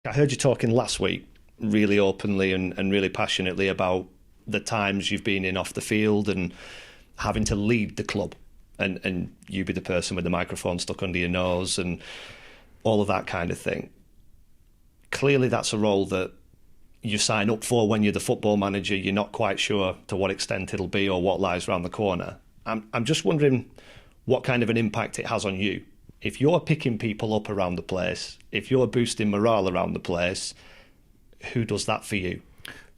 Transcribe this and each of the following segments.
I heard you talking last week really openly and really passionately about the times you've been in off the field and having to lead the club and you be the person with the microphone stuck under your nose and all of that kind of thing. Clearly that's a role that you sign up for when you're the football manager. You're not quite sure to what extent it'll be or what lies around the corner. I'm just wondering what kind of an impact it has on you. If you're picking people up around the place, if you're boosting morale around the place, who does that for you?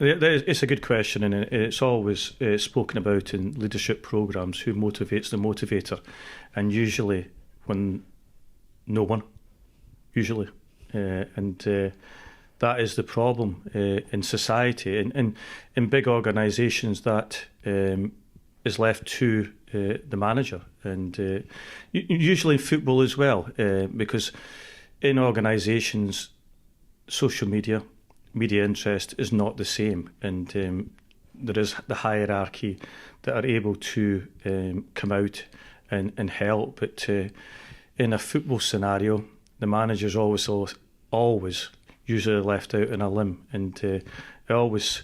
It's a good question, and it's always spoken about in leadership programmes, who motivates the motivator, and usually when no one, usually. That is the problem in society. In big organisations, that is left to the manager, and usually in football as well, because in organisations, social media interest is not the same, and there is the hierarchy that are able to come out and help. But in a football scenario, the manager's always usually left out in a limb. And I always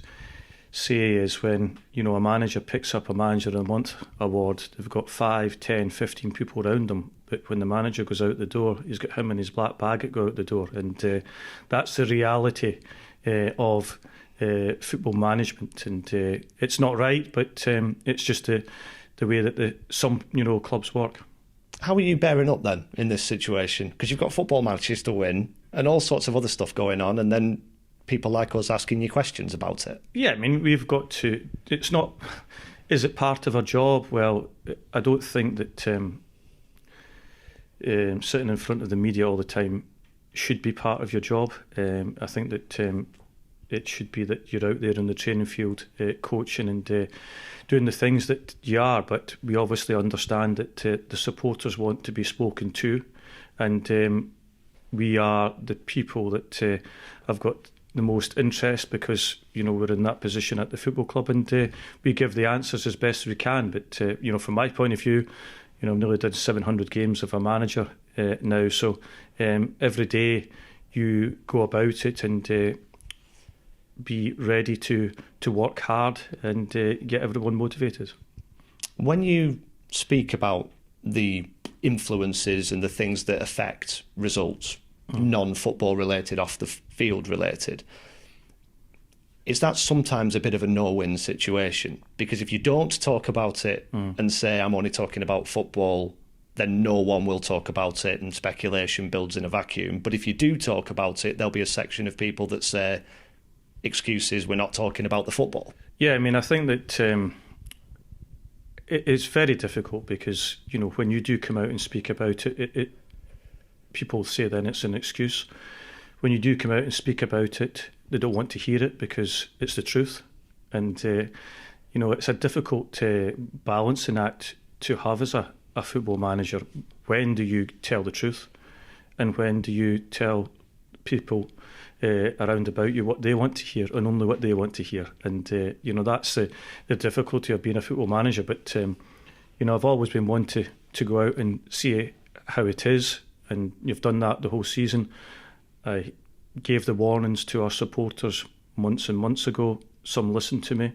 say is when a manager picks up a Manager of the Month award, they've got 5, 10, 15 people around them, but when the manager goes out the door, he's got him and his black bag that go out the door. And that's the reality of football management, and it's not right, but it's just the way that some clubs work. How are you bearing up then in this situation? Because you've got football matches to win and all sorts of other stuff going on, and then people like us asking you questions about it. Yeah, I mean, we've got to. It's not. Is it part of our job? Well, I don't think that sitting in front of the media all the time should be part of your job. I think that it should be that you're out there in the training field coaching and doing the things that you are, but we obviously understand that the supporters want to be spoken to, and we are the people that have got the most interest because we're in that position at the football club, and we give the answers as best as we can. But from my point of view, I've nearly done 700 games of a manager now, so every day you go about it and be ready to work hard and get everyone motivated. When you speak about the influences and the things that affect results, non-football related, off the field related, is that sometimes a bit of a no-win situation? Because if you don't talk about it and say, I'm only talking about football, then no one will talk about it and speculation builds in a vacuum. But if you do talk about it, there'll be a section of people that say, excuses, we're not talking about the football. Yeah, I mean, I think that it's very difficult because, when you do come out and speak about it, people say then it's an excuse. When you do come out and speak about it, they don't want to hear it because it's the truth. And, it's a difficult balancing act to have as a football manager. When do you tell the truth? And when do you tell people around about you what they want to hear and only what they want to hear? And, that's the difficulty of being a football manager. But, I've always been one to go out and see how it is. And you've done that the whole season. I gave the warnings to our supporters months and months ago. Some listened to me.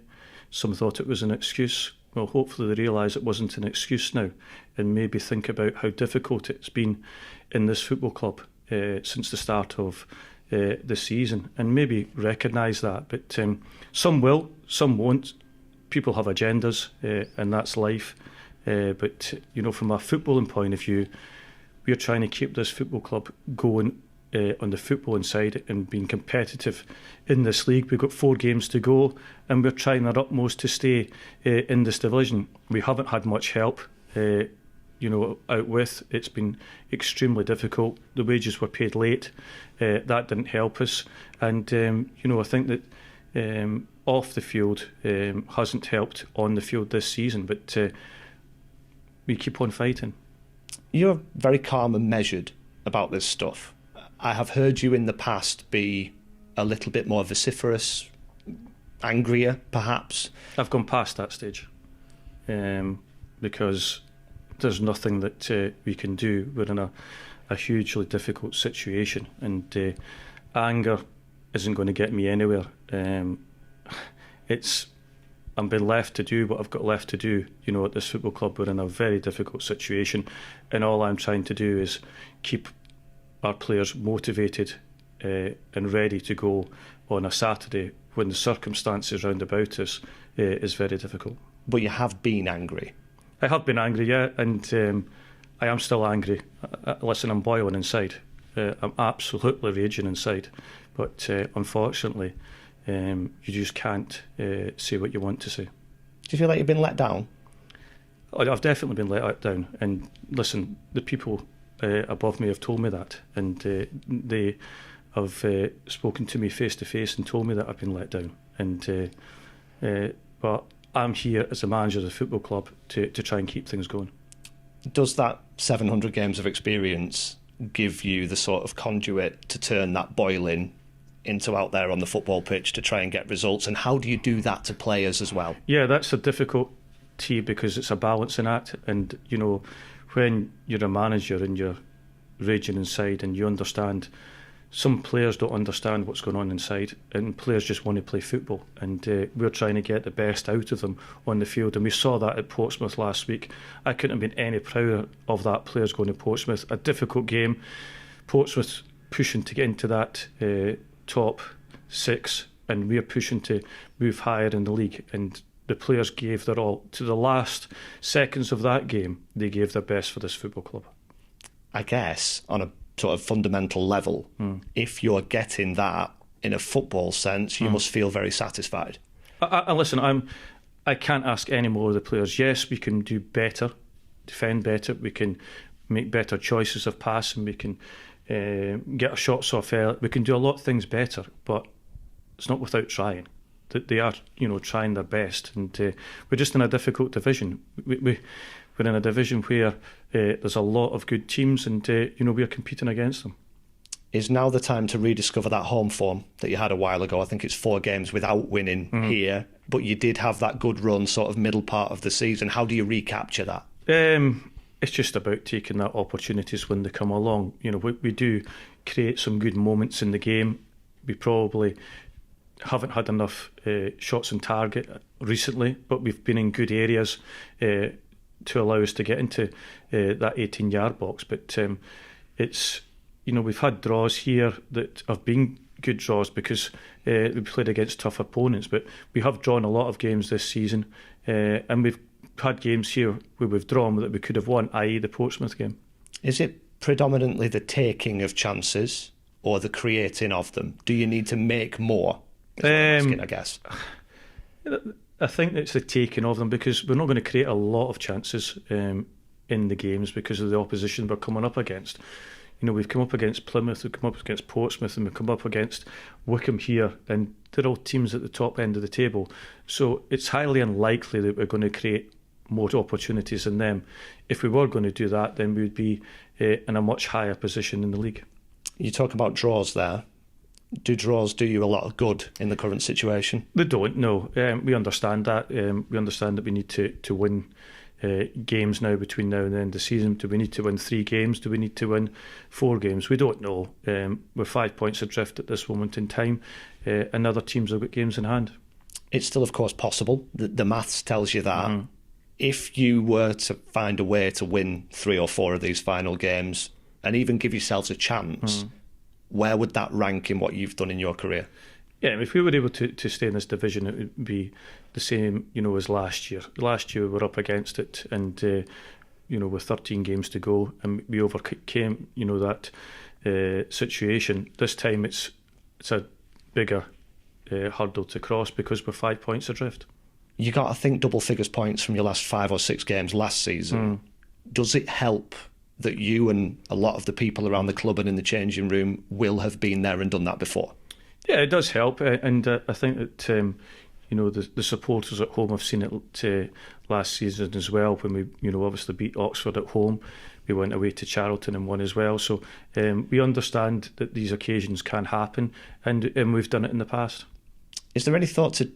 Some thought it was an excuse. Well, hopefully they realise it wasn't an excuse now and maybe think about how difficult it's been in this football club since the start of the season and maybe recognise that. But some will, some won't. People have agendas and that's life. But, from a footballing point of view, we're trying to keep this football club going on the footballing side and being competitive in this league. We've got 4 games to go and we're trying our utmost to stay in this division. We haven't had much help, out with. It's been extremely difficult. The wages were paid late. That didn't help us. And, I think that off the field hasn't helped on the field this season, but we keep on fighting. You're very calm and measured about this stuff. I have heard you in the past be a little bit more vociferous, angrier, perhaps. I've gone past that stage because there's nothing that we can do. We're in a hugely difficult situation, and anger isn't going to get me anywhere. I'm being left to do what I've got left to do. At this football club, we're in a very difficult situation, and all I'm trying to do is keep our players motivated and ready to go on a Saturday when the circumstances round about us is very difficult. But you have been angry. I have been angry, yeah, and I am still angry. Listen, I'm boiling inside. I'm absolutely raging inside, but unfortunately, you just can't say what you want to say. Do you feel like you've been let down? I've definitely been let down. And listen, the people above me have told me that, and they have spoken to me face to face and told me that I've been let down. And but I'm here as a manager of the football club to try and keep things going. Does that 700 games of experience give you the sort of conduit to turn that boiling into out there on the football pitch to try and get results? And how do you do that to players as well? Yeah, that's a difficulty because it's a balancing act. And, when you're a manager and you're raging inside and you understand, some players don't understand what's going on inside, and players just want to play football, and we're trying to get the best out of them on the field, and we saw that at Portsmouth last week. I couldn't have been any prouder of that, players going to Portsmouth. A difficult game, Portsmouth pushing to get into that top 6, and we're pushing to move higher in the league, and the players gave their all. To the last seconds of that game, they gave their best for this football club. I guess on a sort of fundamental level, if you're getting that in a football sense, you must feel very satisfied. Listen, I can't ask any more of the players. Yes, we can do better, defend better, we can make better choices of passing, we can get our shots off early, we can do a lot of things better, but it's not without trying. They are, trying their best, and we're just in a difficult division. We're in a division where there's a lot of good teams, and we are competing against them. Is now the time to rediscover that home form that you had a while ago? I think it's 4 games without winning here, but you did have that good run sort of middle part of the season. How do you recapture that? It's just about taking that opportunities when they come along. We do create some good moments in the game. We probably haven't had enough shots on target recently, but we've been in good areas to allow us to get into that 18-yard box. But it's, we've had draws here that have been good draws because we played against tough opponents, but we have drawn a lot of games this season, and we've had games here where we've drawn that we could have won, i.e. the Portsmouth game. Is it predominantly the taking of chances or the creating of them? Do you need to make more? I guess. I think it's the taking of them, because we're not going to create a lot of chances in the games because of the opposition we're coming up against. We've come up against Plymouth, we've come up against Portsmouth, and we've come up against Wycombe here, and they're all teams at the top end of the table. So it's highly unlikely that we're going to create more opportunities than them. If we were going to do that, then we would be in a much higher position in the league. You talk about draws there. Do draws do you a lot of good in the current situation? They don't, no. We understand that. We understand that we need to win games now between now and the end of the season. Do we need to win 3 games? Do we need to win 4 games? We don't know. We're 5 points adrift at this moment in time, and other teams have got games in hand. It's still, of course, possible. The maths tells you that. If you were to find a way to win 3 or 4 of these final games and even give yourselves a chance, where would that rank in what you've done in your career? Yeah, if we were able to stay in this division, it would be the same, as last year. Last year we were up against it, and with 13 games to go, and we overcame, that situation. This time it's a bigger hurdle to cross because we're 5 points adrift. You got, I think, double figures points from your last 5 or 6 games last season. Does it help that you and a lot of the people around the club and in the changing room will have been there and done that before? Yeah, it does help, and I think that the supporters at home have seen it last season as well, when we obviously beat Oxford at home. We went away to Charlton and won as well, so we understand that these occasions can happen, and we've done it in the past. Is there any thought to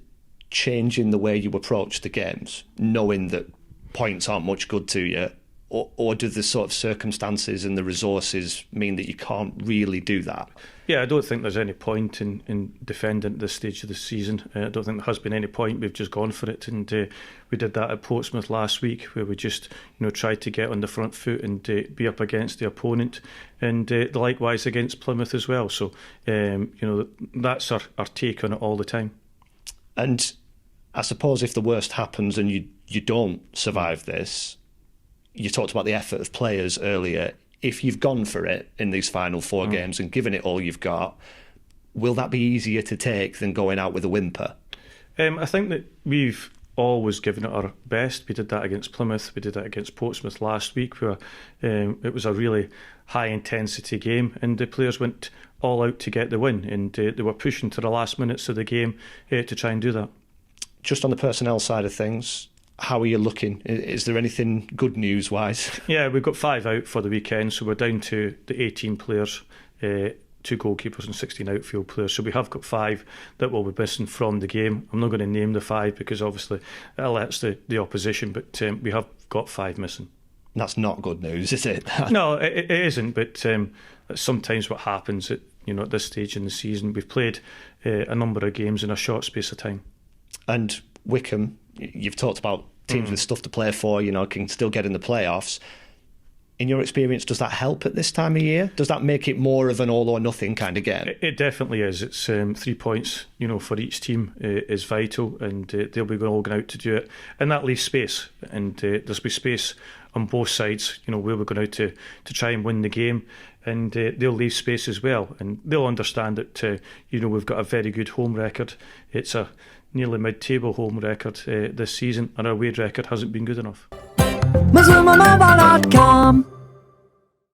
changing the way you approach the games, knowing that points aren't much good to you, or do the sort of circumstances and the resources mean that you can't really do that? Yeah, I don't think there's any point in defending at this stage of the season. I don't think there has been any point. We've just gone for it, and we did that at Portsmouth last week, where we just tried to get on the front foot and be up against the opponent, and likewise against Plymouth as well. So that's our take on it all the time. And I suppose if the worst happens and you don't survive this, you talked about the effort of players earlier. If you've gone for it in these final 4 games and given it all you've got, will that be easier to take than going out with a whimper? I think that we've always given it our best. We did that against Plymouth. We did that against Portsmouth last week, where it was a really high-intensity game, and the players went all out to get the win, and they were pushing to the last minutes of the game to try and do that. Just on the personnel side of things, how are you looking? Is there anything good news-wise? Yeah, we've got 5 out for the weekend, so we're down to the 18 players, 2 goalkeepers and 16 outfield players. So we have got 5 that will be missing from the game. I'm not going to name the 5 because obviously it alerts the opposition, but we have got 5 missing. That's not good news, is it? No, it isn't, but that's sometimes what happens at this stage in the season. We've played a number of games in a short space of time. And Wycombe, you've talked about teams with stuff to play for, can still get in the playoffs. In your experience, does that help at this time of year? Does that make it more of an all or nothing kind of game? It definitely is. It's 3 points, for each team is vital, and they'll be all going out to do it. And that leaves space, and there'll be space on both sides, where we're going out to try and win the game. And they'll leave space as well. And they'll understand that, we've got a very good home record. It's a nearly mid-table home record this season, and our away record hasn't been good enough.